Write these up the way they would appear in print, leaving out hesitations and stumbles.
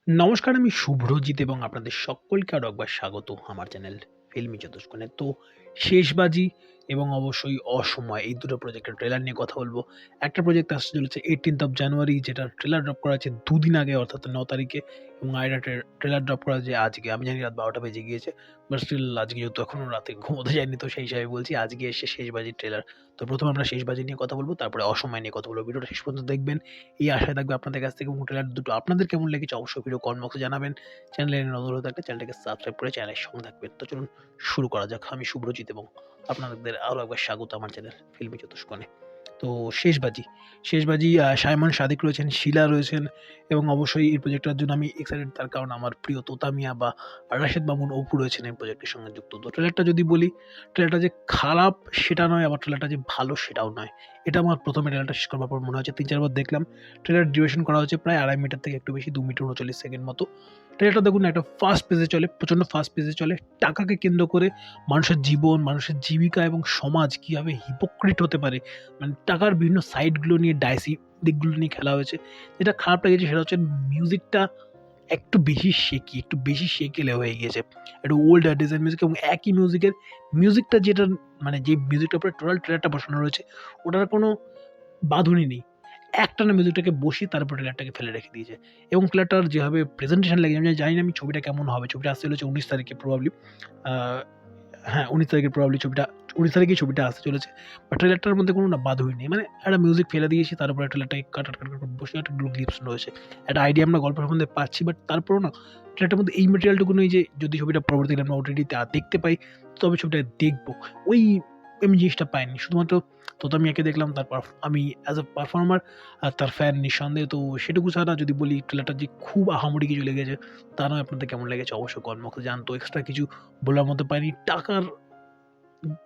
নমস্কার, আমি শুভ্রজিৎ এবং আপনাদের সকলকে আরো একবার স্বাগত আমার চ্যানেল ফিল্মি চতুষ্কোণে। তো শেষবাজি এবং অবশ্যই অসময় এই দুটো প্রজেক্টের ট্রেলার নিয়ে কথা বলব। একটা প্রজেক্ট আসতে চলেছে 18th অফ জানুয়ারি, যেটার ট্রেলার ড্রপ করা আছে ২ দিন আগে অর্থাৎ ৯ তারিখে, এবং আরেকটা ট্রেলার ড্রপ করা আছে আজকে। আমি জানি রাত ১২টা বেজে গিয়েছে। বাট স্টিল আজকে যেহেতু এখনো রাতে ঘুমোতে যাইনি, তো সেই হিসাবে বলছি আজকে এসে শেষবাজির ট্রেলার। তো ১ম এ আমরা শেষবাজি নিয়ে কথা বলব, তারপরে অসময় নিয়ে কথা বলব। ভিডিওটা শেষ পর্যন্ত দেখবেন এই আশায় থাকবে আপনাদের কাছ থেকে, এবং ট্রেলার দুটো আপনাদের কেমন লেগেছে অবশ্যই ভিডিও কমেন্ট বক্সে জানাবেন। চ্যানেলে নতুন হয়ে থাকলে চ্যানেলটাকে সাবস্ক্রাইব করে চ্যানেলের সঙ্গে থাকবেন। তো চলুন শুরু করা যাক। আমি শুভ্রজিৎ এবং আপনাদের আরো একবার স্বাগত আমার চ্যানেল ফিল্মি চতুষ্কোণে। তো শেষবাজি সাইমন সাদিক রয়েছেন, শীলা রয়েছেন, এবং অবশ্যই এই প্রজেক্টটার জন্য আমি এক্সাইটেড, তার কারণ আমার প্রিয় তোতা মিয়া বা রাশেদ মামুন অপু রয়েছেন এই প্রজেক্টের সঙ্গে যুক্ত। তো ট্রেলারটা যদি বলি, ট্রেলারটা যে খারাপ সেটা নয়, আবার ট্রেলারটা যে ভালো সেটাও নয়। এটা আমার ১ম এ ট্রেলারটা শেষ করবার পর মনে হচ্ছে, ৩-৪ বার দেখলাম। ট্রেলার ডিউরেশন করা হচ্ছে প্রায় ২.৫ মিটার থেকে একটু বেশি, ২ মিটার ৩৯ সেকেন্ড মতো। ট্রেলারটা দেখুন, একটা ফাস্ট পেসে চলে, প্রচণ্ড ফাস্ট পেসে চলে। টাকাকে কেন্দ্র করে মানুষের জীবন, মানুষের জীবিকা এবং সমাজ কিভাবে হিপোক্রিট হতে পারে, মানে টাকার বিভিন্ন সাইডগুলো নিয়ে, ডাইসি দিকগুলো নিয়ে খেলা হয়েছে। যেটা খারাপ লেগেছে সেটা হচ্ছে মিউজিকটা একটু বেশি সেকেলে হয়ে গিয়েছে। একটু ওল্ড ডিজাইন মিউজিক, এবং একই মিউজিকটা যেটা, মানে যে মিউজিকটার উপরে টোটাল ট্রেলারটা বসানো রয়েছে, ওটার কোনো বাঁধুনি নেই। একটানা মিউজিকটাকে বসিয়ে তারপর ট্রেলারটাকে ফেলে রেখে দিয়েছে, এবং ট্রেলারটার যেভাবে প্রেজেন্টেশন লেগেছে, আমি জানি না আমি ছবিটা কেমন হবে। ছবিটা আসতে চলেছে ১৯ তারিখে প্রবাবলি। আ হ্যাঁ, ১৯ তারিখে প্রবাবলি ছবিটা, ১৯ তারিখেই ছবিটা আসতে চলেছে। বাট ট্রেলারটার মধ্যে কোনো না বাঁধুই নেই। মানে একটা মিউজিক ফেলে দিয়েছি, তারপরে ট্রেলারটাকে কাট বসে একটা গ্লিপস রয়েছে। একটা আইডিয়া আমরা গল্পের সম্বন্ধে পাচ্ছি, বাট তারপরেও না ট্রেলারটার মধ্যে এই ম্যাটেরিয়ালটুকু নেই যে যদি ছবিটা পরবর্তীকালে আমরা ওটিটিতে দেখতে পাই, তবে ছবিটা দেখব। ওই আমি জিনিসটা পাইনি। শুধুমাত্র তোতা মিয়াকে দেখলাম, তারপর আমি অ্যাজ আ পারফর্মার তার ফ্যান নিঃসন্দেহে। তো সেটুকু ছাড়া যদি বলি, ট্রেলারটা যে খুব আহামরি কিছু লেগেছে তা নয়। আপনাদের কেমন লেগেছে অবশ্যই কমেন্ট বক্সে জানান। তো এক্সট্রা কিছু বলার মতো পাইনি। টাকার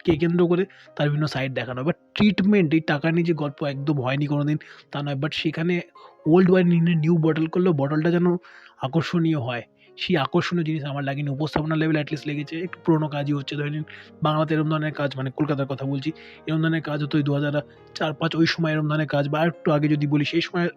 কে কেন্দ্র করে তার বিভিন্ন সাইড দেখানো হয়। বাট ট্রিটমেন্ট, এই টাকা নিয়ে যে গল্প একদম হয়নি কোনোদিন তা নয়। বাট সেখানে ওল্ড ওয়াইন নিয়ে নিউ বটল করলেও বটলটা যেন আকর্ষণীয় হয়। সেই আকর্ষণীয় জিনিস আমার লাগেনি। উপস্থাপনার লেভেলে এট লিস্ট লেগেছে। একটু পুরোনো কাজই হচ্ছে। ধরে নিন বাংলাতে এরকম ধরনের কাজ, মানে কলকাতার কথা বলছি। এরকম ধরনের কাজ হতো ওই ২০০৪-৫ ওই সময় এরকম ধরনের কাজ, বা আরেকটু আগে যদি বলি সেই সময়,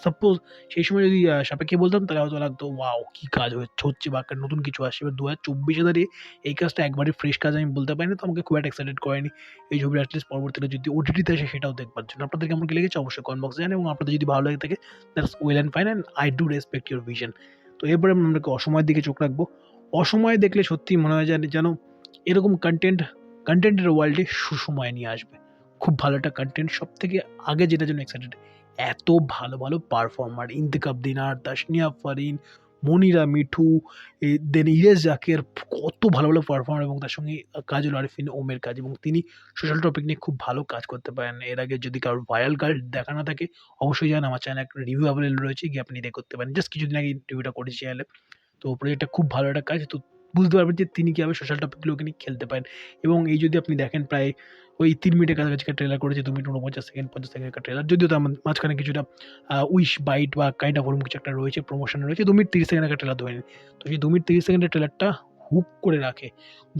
সাপোজ সেই সময় যদি সাপেক্ষে বলতাম, তাহলে হয়তো লাগতো ওয়াও! কি কাজ হচ্ছে বা একটা নতুন কিছু আসছে। এবার ২০২৪ এ দাঁড়িয়ে এই কাজটা একবারে ফ্রেশ কাজ আমি বলতে পারি না। তো আমাকে খুব একটা এক্সাইটেড করেনি। এই ছবিটা এট লিস্ট পরবর্তীতে যদি ওটিটিতে আসে সেটাও দেখবার জন্য। আপনাদের কেমন কি লেগেছে অবশ্যই কমেন্ট বক্সে জানান, এবং আপনাদের যদি ভালো লেগে থাকে that's well and fine, and I do respect your vision. তো এরপরে আমরা অসময়ের দিকে চোখ রাখবো। অসময় দেখলে সত্যিই মনে হয় যেন এরকম কনটেন্টের ওয়ার্ল্ডে সুসময় নিয়ে আসবে। খুব ভালো একটা কনটেন্ট, সবথেকে আগে যেটার জন্য এক্সাইটেড, এত ভালো পারফর্মার, ইন্তেখাব দিনার, তাসনিয়া ফারিন, মনিরা মিঠু, দেন ইরেজ জাকের, কত ভালো পারফর্মার, এবং তার সঙ্গে কাজল আরিফিন ওমের কাজ, এবং তিনি সোশ্যাল টপিক নিয়ে খুব ভালো কাজ করতে পারেন। এর আগে যদি কারোর ভাইরাল গার্ল দেখা না থাকে, অবশ্যই জানান, আমার চ্যানেলে একটা রিভিউ অ্যাভেলেবল রয়েছে, গিয়ে আপনি দেখে করতে পারেন। জাস্ট কিছুদিন আগে রিভিউটা করেছি চ্যানেলে। তো প্রজেক্টটা খুব ভালো একটা কাজ। তো বুঝতে পারবেন যে তিনি কিভাবে সোশ্যাল টপিকগুলোকে নিয়ে খেলতে পারেন, এবং এই যদি আপনি দেখেন প্রায় ওই ৩ মিনিটের কাছাকাছি একটা ট্রেলার করেছে, ২ মিনিট ৪৯ সেকেন্ড, ৫০ সেকেন্ডের একটা ট্রেলার। যদিও তার মাঝখানে কিছুটা উইশ বাইট বা কাইন্ড অফ ওরকম কিছু একটা রয়েছে, প্রমোশন রয়েছে। ২ মিনিট ৩০ সেকেন্ডের একটা ট্রেলার ধরে নিন। তো সেই ২ মিনিট ৩০ সেকেন্ডের ট্রেলারটা হুক করে রাখে।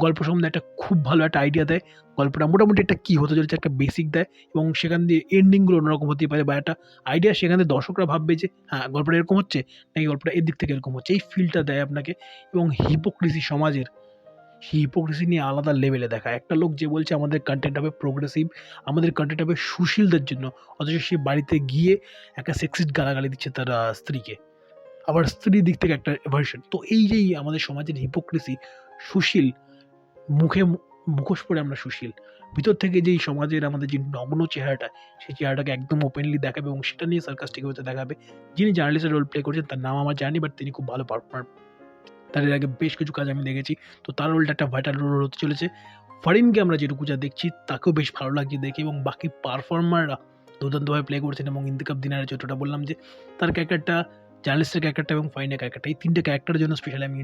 গল্প সম্বন্ধে একটা খুব ভালো একটা আইডিয়া দেয়। গল্পটা মোটামুটি একটা কি হতে চলেছে একটা বেসিক দেয়, এবং সেখান দিয়ে এন্ডিং গুলো অন্যরকম হতেই পারে, বা একটা আইডিয়া সেখান থেকে দর্শকরা ভাববে যে হ্যাঁ, গল্পটা এরকম হচ্ছে, নাকি গল্পটা এদিক থেকে এরকম হচ্ছে। এই ফিলটা দেয় আপনাকে, এবং হিপোক্রিসি সমাজের, সেই হিপোক্রিসি নিয়ে আলাদা লেভেলে দেখায়। একটা লোক যে বলছে আমাদের কনটেন্ট হবে প্রোগ্রেসিভ, আমাদের কনটেন্ট হবে সুশীলদের জন্য, অথচ সে বাড়িতে গিয়ে একটা সেক্সিস্ট গালাগালি দিচ্ছে তার স্ত্রীকে। আবার স্ত্রীর দিক থেকে একটা ভার্সন। তো এই যেই আমাদের সমাজের হিপোক্রিসি, সুশীল, মুখে মুখোশ পরে আমরা সুশীল। ভিতর থেকে যেই সমাজের আমাদের যে নগ্ন চেহারাটা, সেই চেহারাটাকে একদম ওপেনলি দেখাবে, এবং সেটা নিয়ে সার্কাস্টিক ওয়েতে দেখাবে। যিনি জার্নালিস্টের রোল প্লে করছেন তার নাম আমার জানি, বাট তিনি খুব ভালো পারফর্মার। তার এর আগে বেশ কিছু কাজ আমি দেখেছি। তো তার রোলটা একটা ভাইটাল রোল হতে চলেছে। ফারিনকে আমরা যেটুকু যা দেখছি তাকেও বেশ ভালো লাগছে দেখে, এবং বাকি পারফর্মাররা দুর্দান্তভাবে প্লে করছেন। এবং ইন্তেখাব দিনারের চরিত্রটা বললাম যে তার ক্যারেক্টারটা, জার্নালিস্টের ক্যারেক্টারটা এবং ফারিনের ক্যারেক্টারটা, এই ৩ টে ক্যারেক্টারের জন্য স্পেশালি আমি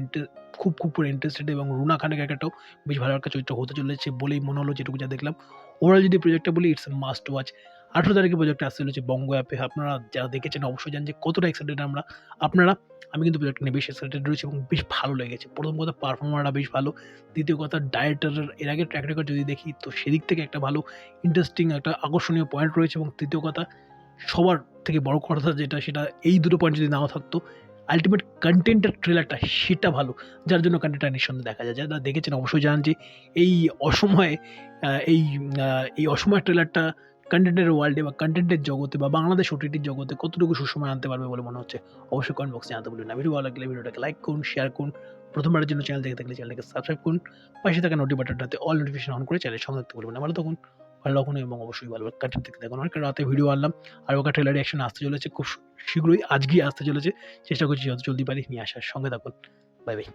খুব করে ইন্টারেস্টেড, এবং রুনা খানের ক্যারেক্টারটাও বেশ ভালো একটা চরিত্র হতে চলেছে বলেই মনে হলো যেটুকু যা দেখলাম। ওভারঅল যদি প্রজেক্টটা বলি, ইটস এ মাস্ট ওয়াচ। ১৮ তারিখে প্রজেক্টটা আসতে চলেছে বঙ্গ অ্যাপে। আপনারা যারা দেখেছেন অবশ্যই জানেন যে কতটা এক্সাইটেড আমরা। আপনারা, আমি কিন্তু প্রজেক্টটা নিয়ে বেশ এক্সাইটেড রয়েছি, এবং বেশ ভালো লেগেছে। ১ম কথা, পারফর্মাররা বেশ ভালো। দ্বিতীয় কথা, ডাইরেক্টরের এর আগের ট্র্যাক রেকর্ড যদি দেখি, তো সেদিক থেকে একটা ভালো ইন্টারেস্টিং একটা আকর্ষণীয় পয়েন্ট রয়েছে। এবং তৃতীয় কথা, সবার থেকে বড় কথা যেটা, সেটা এই দুটো পয়েন্ট যদি নাও থাকতো, আল্টিমেট কনটেন্টের ট্রেলারটা সেটা ভালো। যার জন্য কনটেন্টটা নিঃসন্দেহে দেখা যায়। যারা দেখেছেন অবশ্যই জানেন যে এই অসময়ে এই অসময়ের ট্রেলারটা কনটেন্টের ওয়ার্ল্ডে বা কনটেন্টের জগতে বা বাংলাদেশ ওটিটির জগতে কতটুকু সুসময় আনতে পারবে বলে মনে হচ্ছে? অবশ্যই কমেন্ট বক্সে জানাতে ভুলবেন না। ভিডিও ভালো লাগলে ভিডিওটাকে লাইক করুন, শেয়ার করুন। প্রথমবারের জন্য চ্যানেল দেখে থাকলে চ্যানেলটাকে সাবস্ক্রাইব করুন। পাশে থাকা বাটনটাতে অল নোটিফিকেশন অন করে চ্যানেলের সঙ্গে থাকতে ভুলবেন না। ভালো থাকুন এবং অবশ্যই ভালো কনটেন্ট দেখতে থাকুন। অনেক রাতে ভিডিও আনলাম। আরও একটা ট্রেলার রিঅ্যাকশন আসতে চলেছে খুব শীঘ্রই, আজকেই আসতে চলেছে। চেষ্টা করছি যত জলদি পারি নিয়ে আসার। সঙ্গে থাকুন। Bye, by.